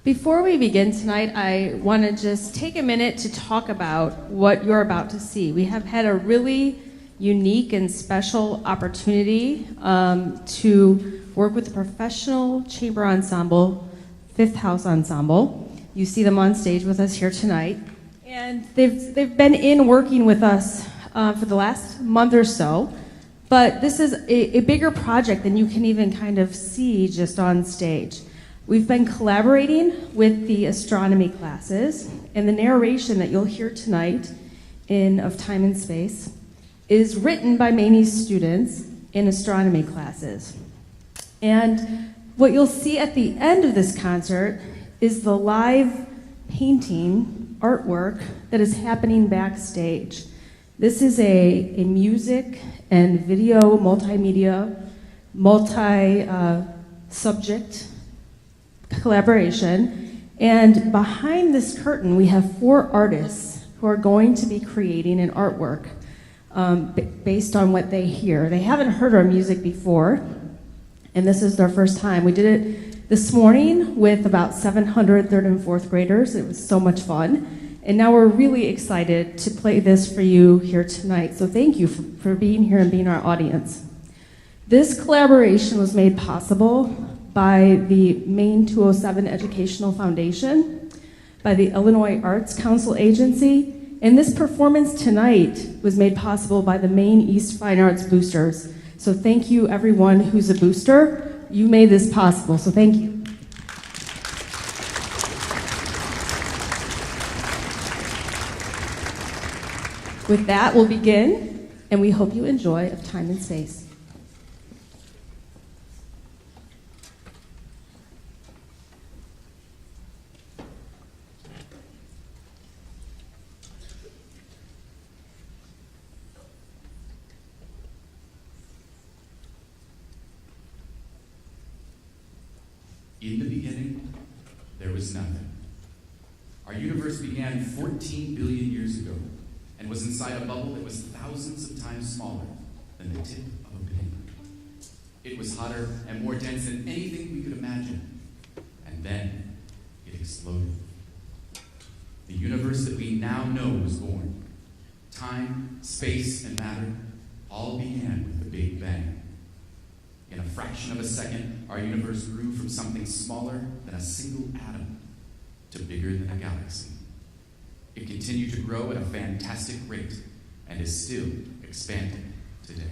Before we begin tonight, I want to just take a minute to talk about what you're about to see. We have had a really unique and special opportunity to work with the professional chamber ensemble, Fifth House Ensemble. You see them on stage with us here tonight. And they've been working with us for the last month or so. But this is a bigger project than you can even kind of see just on stage. We've been collaborating with the astronomy classes, and the narration that you'll hear tonight in Of Time and Space is written by Maney's students in astronomy classes. And what you'll see at the end of this concert is the live painting artwork that is happening backstage. This is a music and video multimedia, multi-subject collaboration, and behind this curtain we have 4 artists who are going to be creating an artwork based on what they hear. They haven't heard our music before, and this is their first time. We did it this morning with about 700 third and fourth graders. It was so much fun, and now we're really excited to play this for you here tonight. So thank you for being here and being our audience. This collaboration was made possible by the Maine 207 Educational Foundation, by the Illinois Arts Council Agency, and this performance tonight was made possible by the Maine East Fine Arts Boosters. So thank you everyone who's a booster. You made this possible, so thank you. With that, we'll begin, and we hope you enjoy Of Time and Space. In the beginning, there was nothing. Our universe began 14 billion years ago and was inside a bubble that was thousands of times smaller than the tip of a pin. It was hotter and more dense than anything we could imagine. And then it exploded. The universe that we now know was born. Time, space, and matter all began with the Big Bang. In a fraction of a second, our universe grew from something smaller than a single atom to bigger than a galaxy. It continued to grow at a fantastic rate and is still expanding today.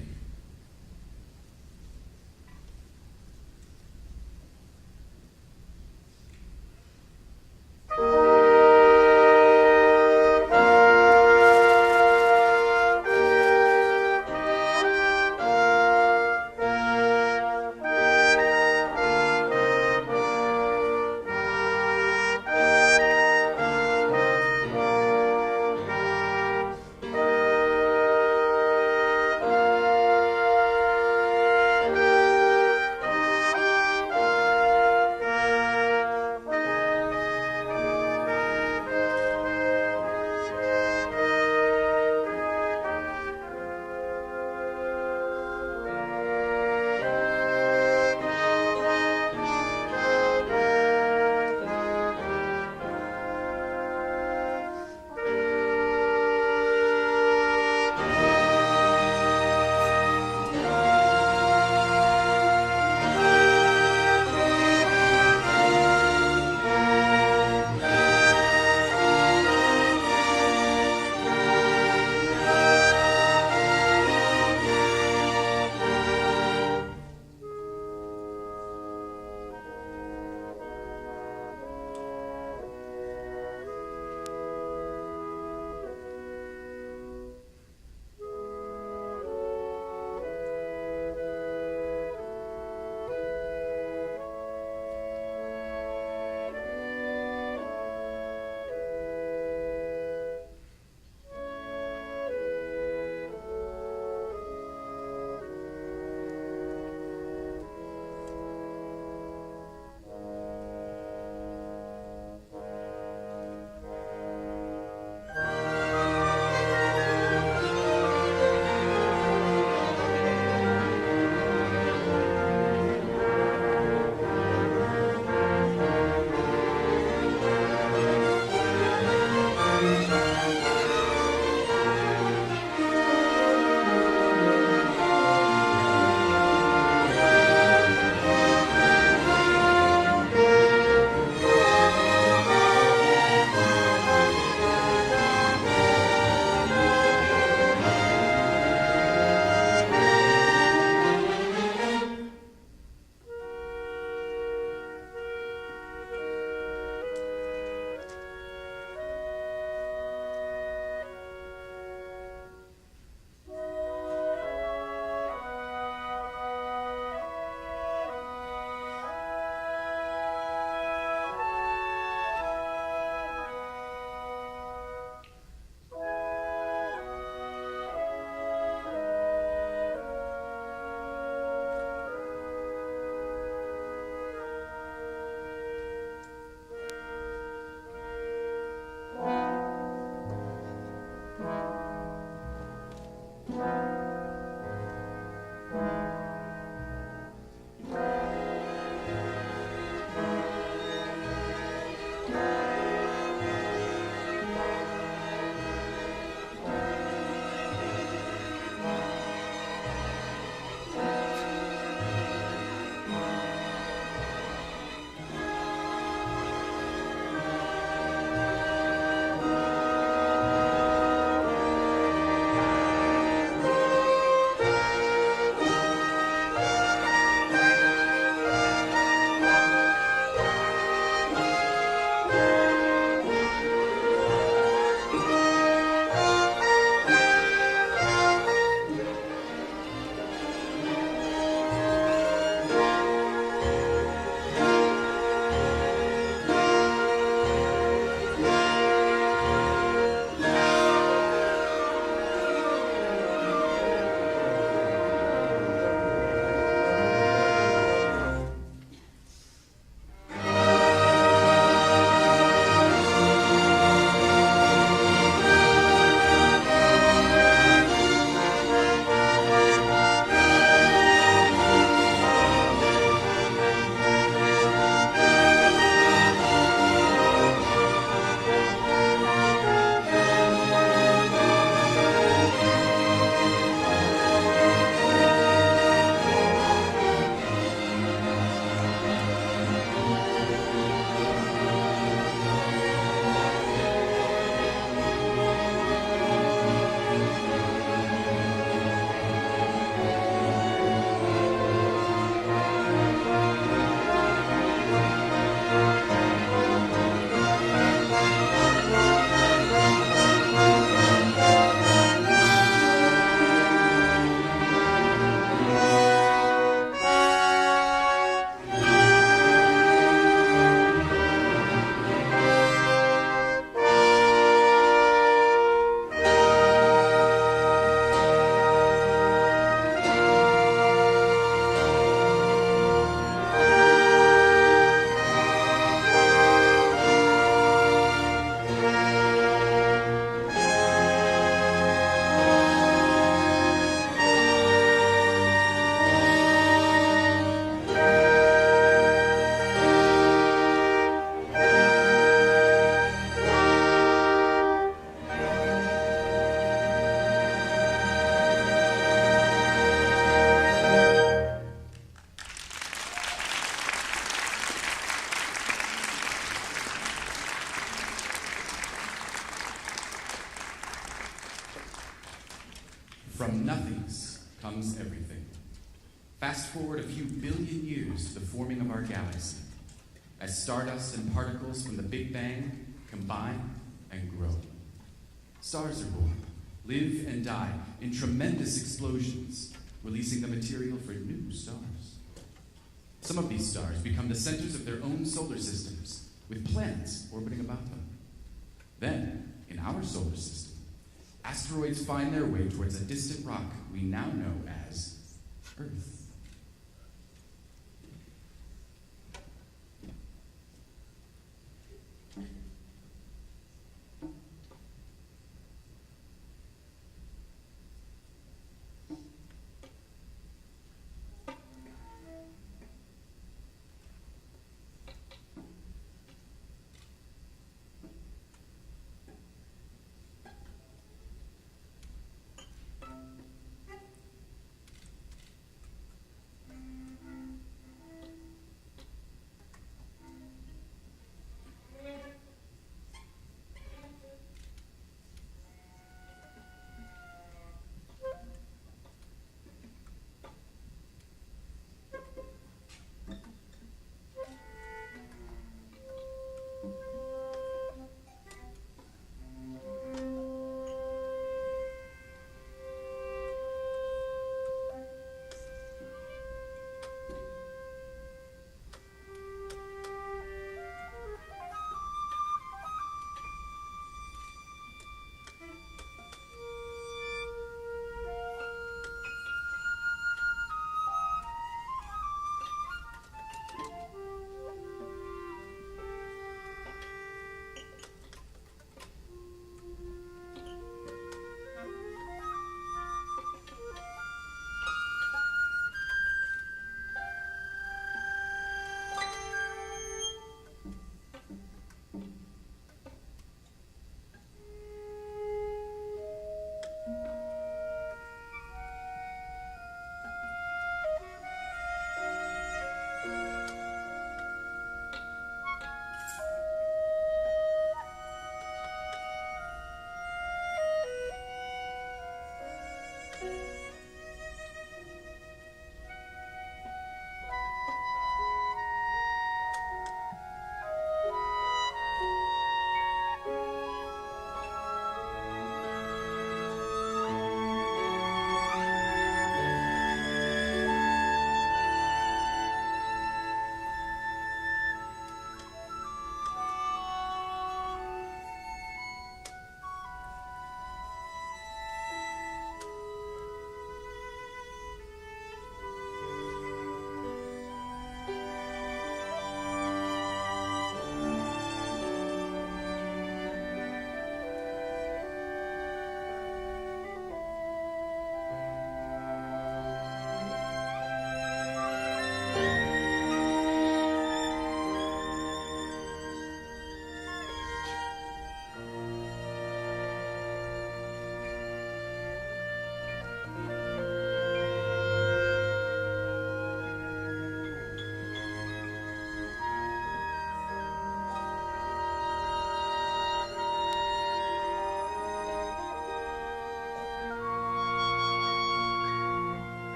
From nothings comes everything. Fast forward a few billion years to the forming of our galaxy, as stardust and particles from the Big Bang combine and grow. Stars are born, live and die in tremendous explosions, releasing the material for new stars. Some of these stars become the centers of their own solar systems, with planets orbiting about them. Then, in our solar system, asteroids find their way towards a distant rock we now know as Earth.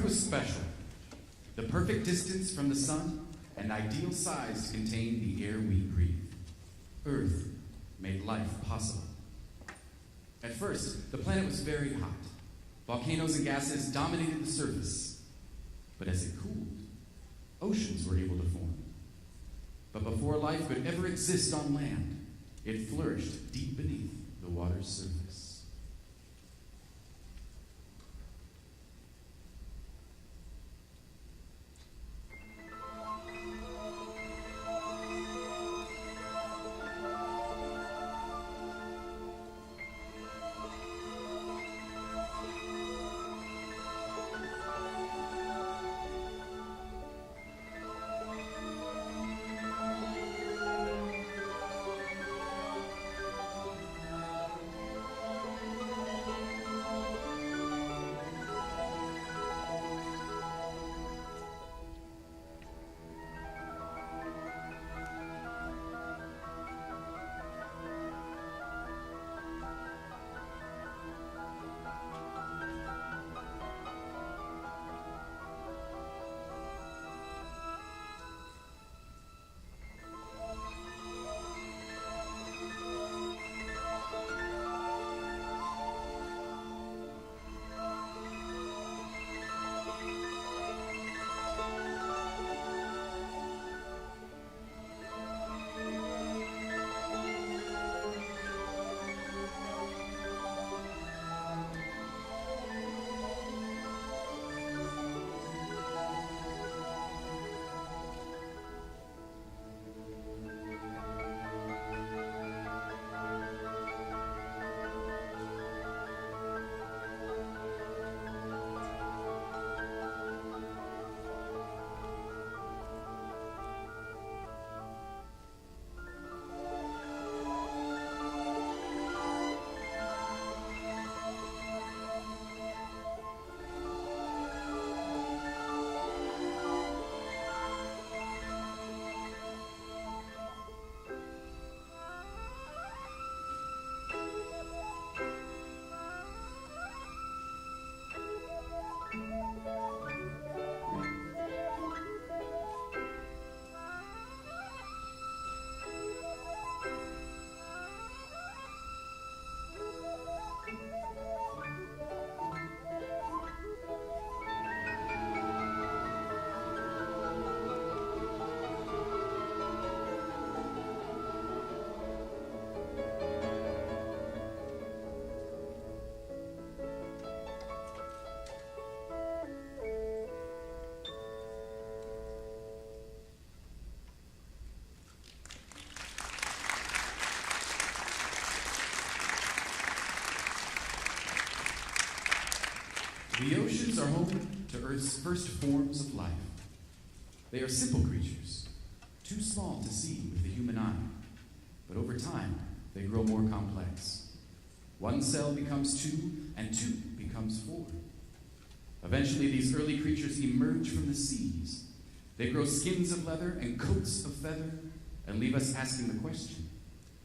was special. The perfect distance from the sun and ideal size to contain the air we breathe. Earth made life possible. At first, the planet was very hot. Volcanoes and gases dominated the surface. But as it cooled, oceans were able to form. But before life could ever exist on land, it flourished deep beneath the water's surface. The oceans are home to Earth's first forms of life. They are simple creatures, too small to see with the human eye. But over time, they grow more complex. One cell becomes two, and two becomes four. Eventually, these early creatures emerge from the seas. They grow skins of leather and coats of feather, and leave us asking the question,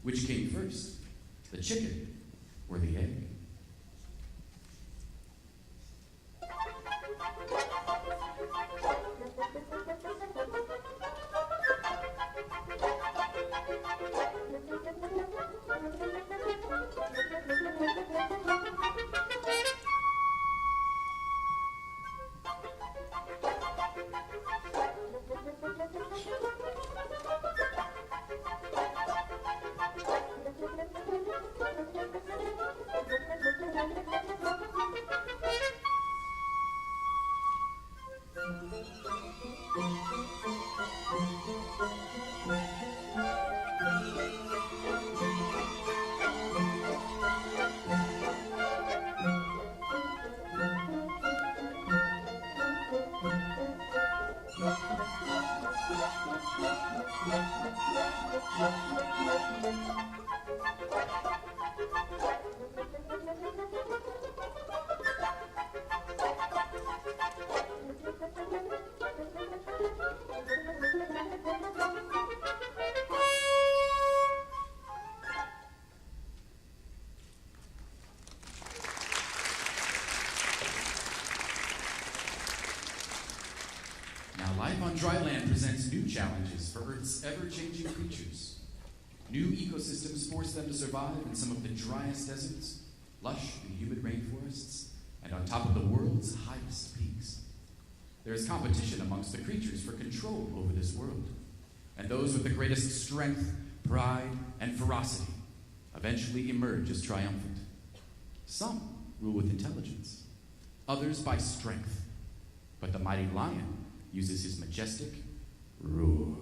which came first, the chicken or the egg? wetland presents new challenges for Earth's ever-changing creatures. New ecosystems force them to survive in some of the driest deserts, lush and humid rainforests, and on top of the world's highest peaks. There is competition amongst the creatures for control over this world, and those with the greatest strength, pride, and ferocity eventually emerge as triumphant. Some rule with intelligence, others by strength, but the mighty lion uses his majestic roar.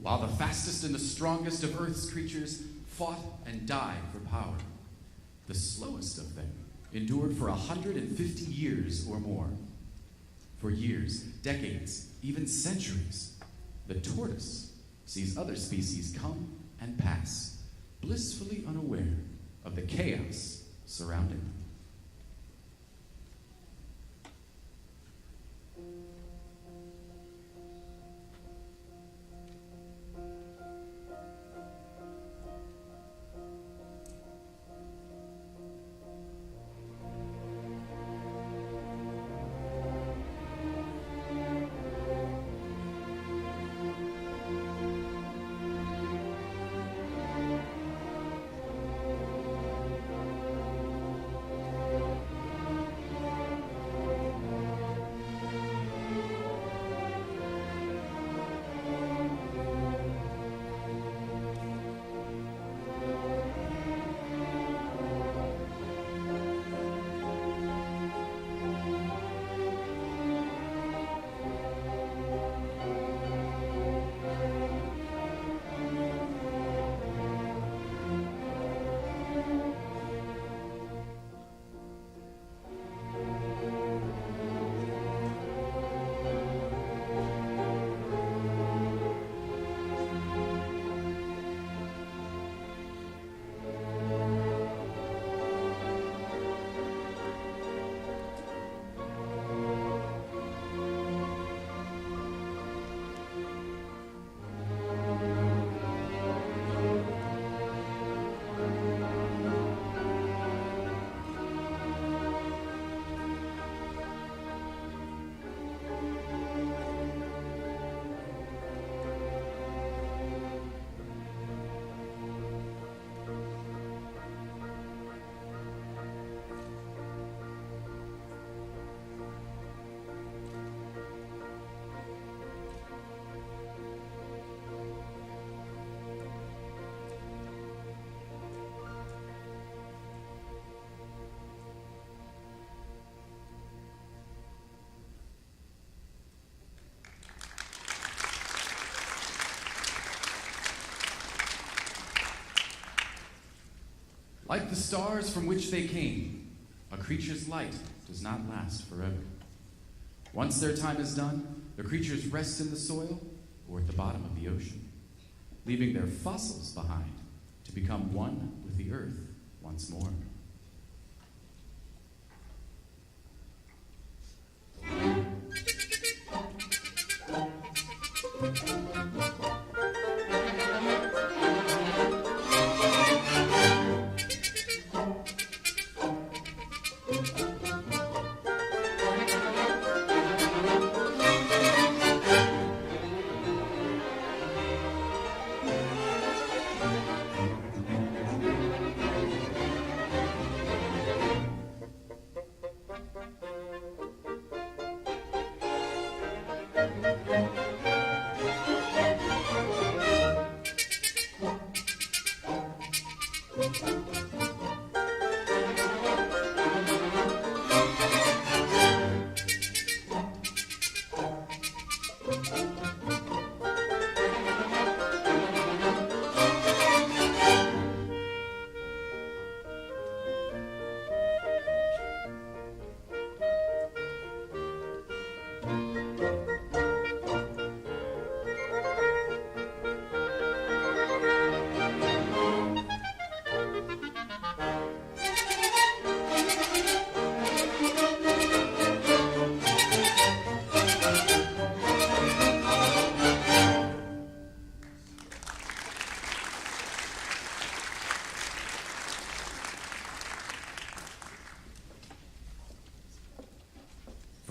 While the fastest and the strongest of Earth's creatures fought and died for power, the slowest of them endured for 150 years or more. For years, decades, even centuries, the tortoise sees other species come and pass, blissfully unaware of the chaos surrounding them. Like the stars from which they came, a creature's light does not last forever. Once their time is done, the creatures rest in the soil or at the bottom of the ocean, leaving their fossils behind to become one with the earth once more.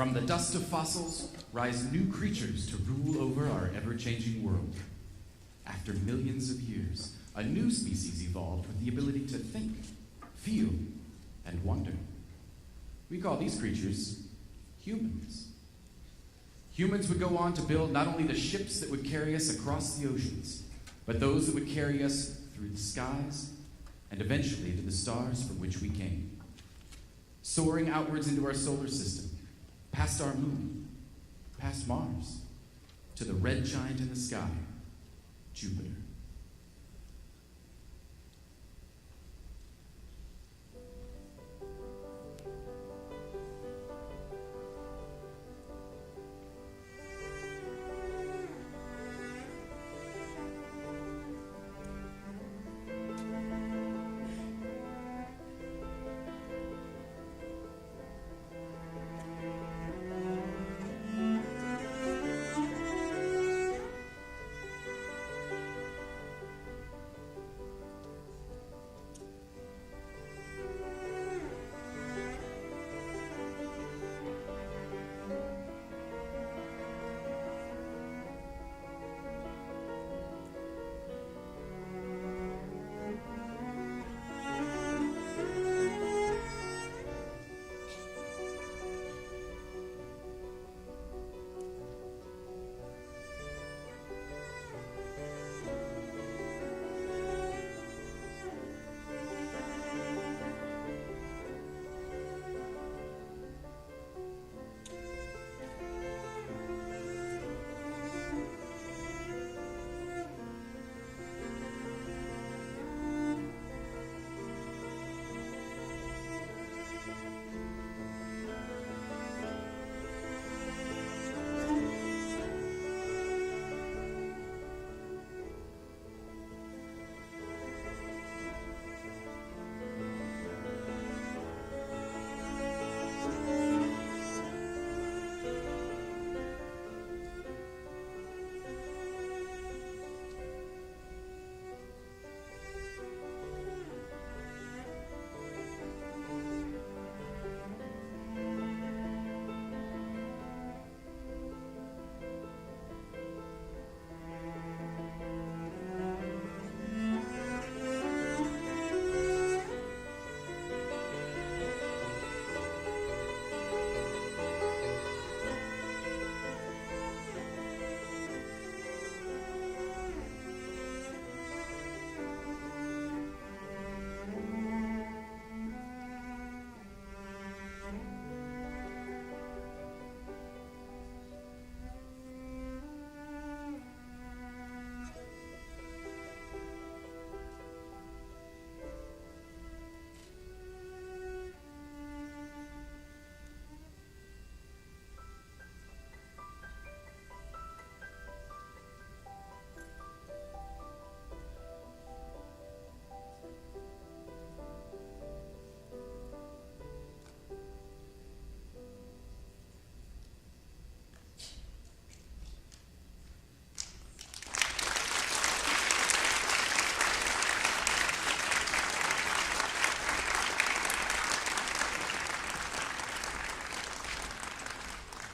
From the dust of fossils rise new creatures to rule over our ever-changing world. After millions of years, a new species evolved with the ability to think, feel, and wonder. We call these creatures humans. Humans would go on to build not only the ships that would carry us across the oceans, but those that would carry us through the skies and eventually to the stars from which we came. Soaring outwards into our solar system, past our moon, past Mars, to the red giant in the sky, Jupiter.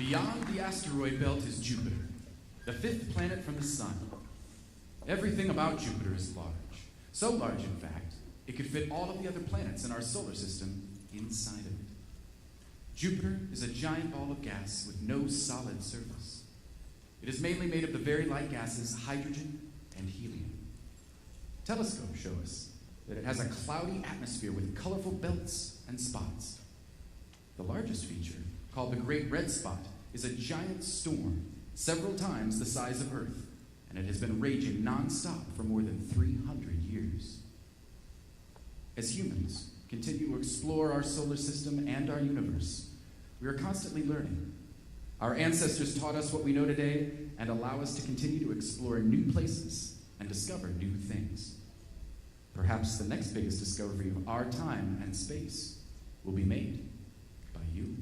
Beyond the asteroid belt is Jupiter, the fifth planet from the sun. Everything about Jupiter is large. So large, in fact, it could fit all of the other planets in our solar system inside of it. Jupiter is a giant ball of gas with no solid surface. It is mainly made of the very light gases hydrogen and helium. Telescopes show us that it has a cloudy atmosphere with colorful belts and spots. The largest feature, called the Great Red Spot, is a giant storm several times the size of Earth, and it has been raging nonstop for more than 300 years. As humans continue to explore our solar system and our universe, we are constantly learning. Our ancestors taught us what we know today and allow us to continue to explore new places and discover new things. Perhaps the next biggest discovery of our time and space will be made by you.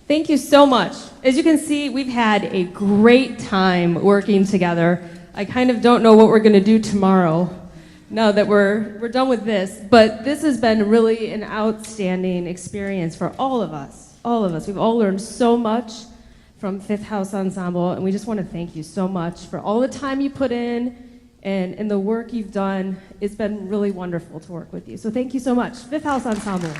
Thank you so much. As you can see, we've had a great time working together. I kind of don't know what we're going to do tomorrow now that we're done with this, but this has been really an outstanding experience for all of us. All of us. We've all learned so much from Fifth House Ensemble, and we just want to thank you so much for all the time you put in and the work you've done. It's been really wonderful to work with you. So thank you so much. Fifth House Ensemble.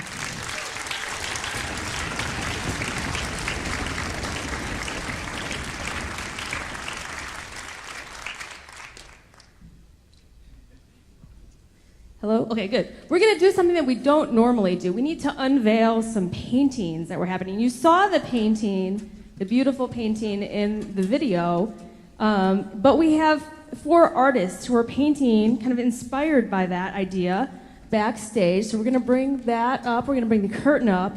Hello? Okay, good. We're going to do something that we don't normally do. We need to unveil some paintings that were happening. You saw the painting, the beautiful painting in the video, but we have 4 artists who are painting, kind of inspired by that idea, backstage. So we're going to bring that up. We're going to bring the curtain up,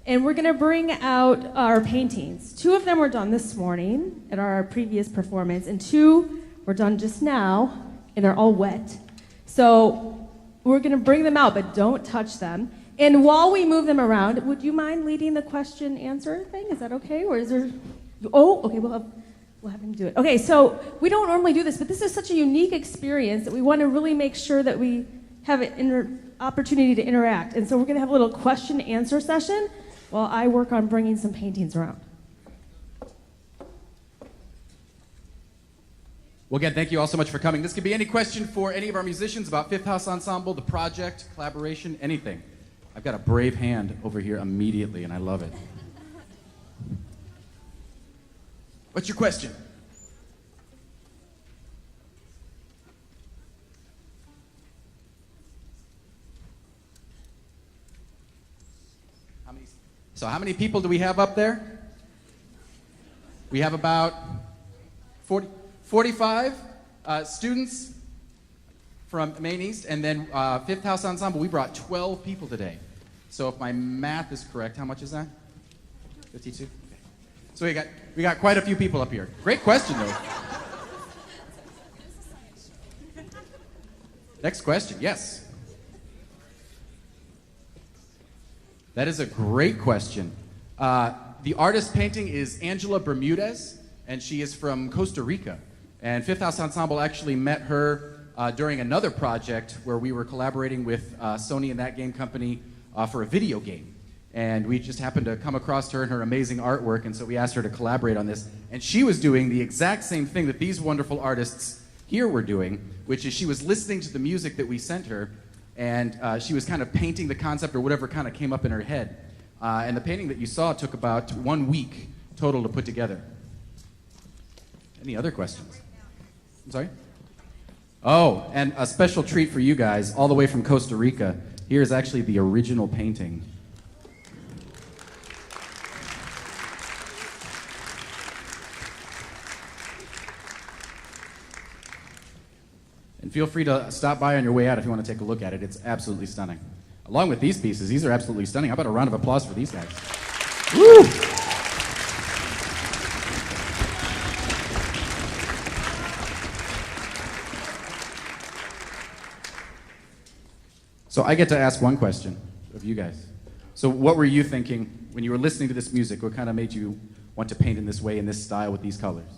and we're going to bring out our paintings. 2 of them were done this morning at our previous performance, and 2 were done just now, and they're all wet. So we're going to bring them out, but don't touch them. And while we move them around, would you mind leading the question answer thing? Is that okay? Or is there... Oh, okay, we'll have him do it. Okay, so we don't normally do this, but this is such a unique experience that we want to really make sure that we have an opportunity to interact. And so we're going to have a little question answer session while I work on bringing some paintings around. Well, again, thank you all so much for coming. This could be any question for any of our musicians about Fifth House Ensemble, the project, collaboration, anything. I've got a brave hand over here immediately, and I love it. What's your question? How many people do we have up there? We have about 45 students from Maine East, and then Fifth House Ensemble, we brought 12 people today. So if my math is correct, how much is that? 52? Okay. So we got quite a few people up here. Great question, though. Next question, yes. That is a great question. The artist painting is Angela Bermudez, and she is from Costa Rica. And Fifth House Ensemble actually met her during another project where we were collaborating with Sony and that game company for a video game. And we just happened to come across her and her amazing artwork, and so we asked her to collaborate on this. And she was doing the exact same thing that these wonderful artists here were doing, which is she was listening to the music that we sent her, and she was kind of painting the concept or whatever kind of came up in her head. And the painting that you saw took about 1 week total to put together. Any other questions? I'm sorry? Oh, and a special treat for you guys, all the way from Costa Rica. Here is actually the original painting. And feel free to stop by on your way out if you want to take a look at it. It's absolutely stunning. Along with these pieces, these are absolutely stunning. How about a round of applause for these guys? Woo! So I get to ask one question of you guys. So what were you thinking when you were listening to this music? What kind of made you want to paint in this way, in this style, with these colors?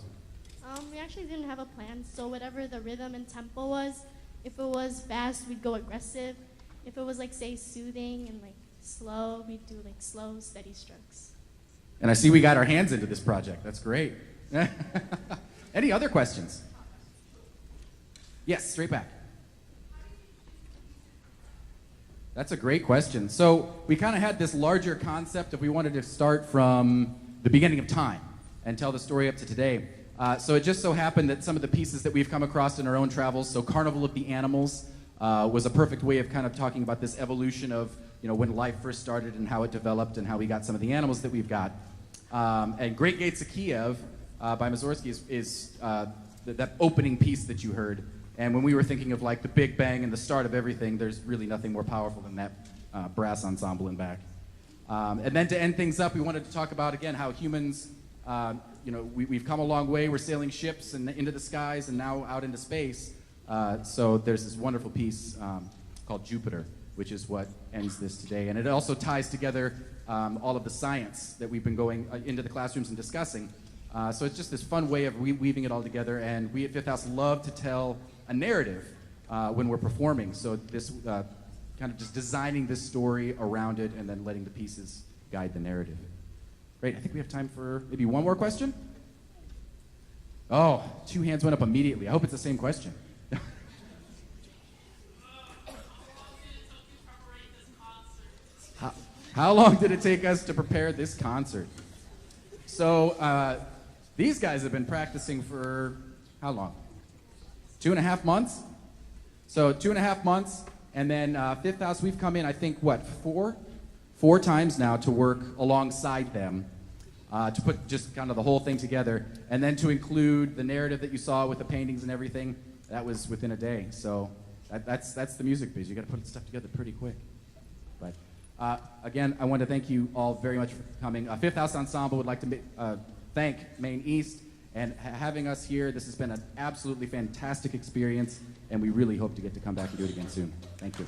We actually didn't have a plan, so whatever the rhythm and tempo was, if it was fast, we'd go aggressive. If it was, like, say, soothing and, like, slow, we'd do, like, slow, steady strokes. And I see we got our hands into this project. That's great. Any other questions? Yes, straight back. That's a great question. So we kind of had this larger concept if we wanted to start from the beginning of time and tell the story up to today. So it just so happened that some of the pieces that we've come across in our own travels, so Carnival of the Animals was a perfect way of kind of talking about this evolution of, you know, when life first started and how it developed and how we got some of the animals that we've got. And Great Gates of Kiev by Mussorgsky is that opening piece that you heard. And when we were thinking of like the Big Bang and the start of everything, there's really nothing more powerful than that brass ensemble in back. And then to end things up, we wanted to talk about, again, how humans, you know, we've come a long way. We're sailing ships and into the skies and now out into space. So there's this wonderful piece called Jupiter which is what ends this today. And it also ties together all of the science that we've been going into the classrooms and discussing. So it's just this fun way of weaving it all together. And we at Fifth House love to tell a narrative when we're performing. So this kind of just designing this story around it and then letting the pieces guide the narrative. Great, I think we have time for maybe one more question. Oh, 2 hands went up immediately. I hope it's the same question. How long did it take us to prepare this concert? So these guys have been practicing for how long? 2.5 months? So 2.5 months, and then Fifth House, we've come in, I think, what, four times now to work alongside them to put just kind of the whole thing together, and then to include the narrative that you saw with the paintings and everything. That was within a day. So that's the music biz. You got to put stuff together pretty quick. But again, I want to thank you all very much for coming. Fifth House Ensemble would like to thank Maine East and having us here. This has been an absolutely fantastic experience, and we really hope to get to come back and do it again soon. Thank you.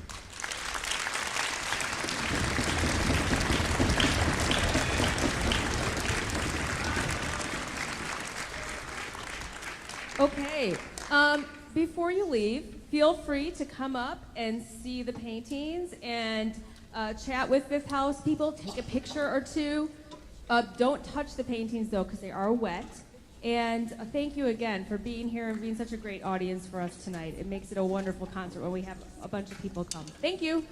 Okay, before you leave, feel free to come up and see the paintings and chat with Fifth House people, take a picture or two. Don't touch the paintings though, because they are wet. And thank you again for being here and being such a great audience for us tonight. It makes it a wonderful concert when we have a bunch of people come. Thank you.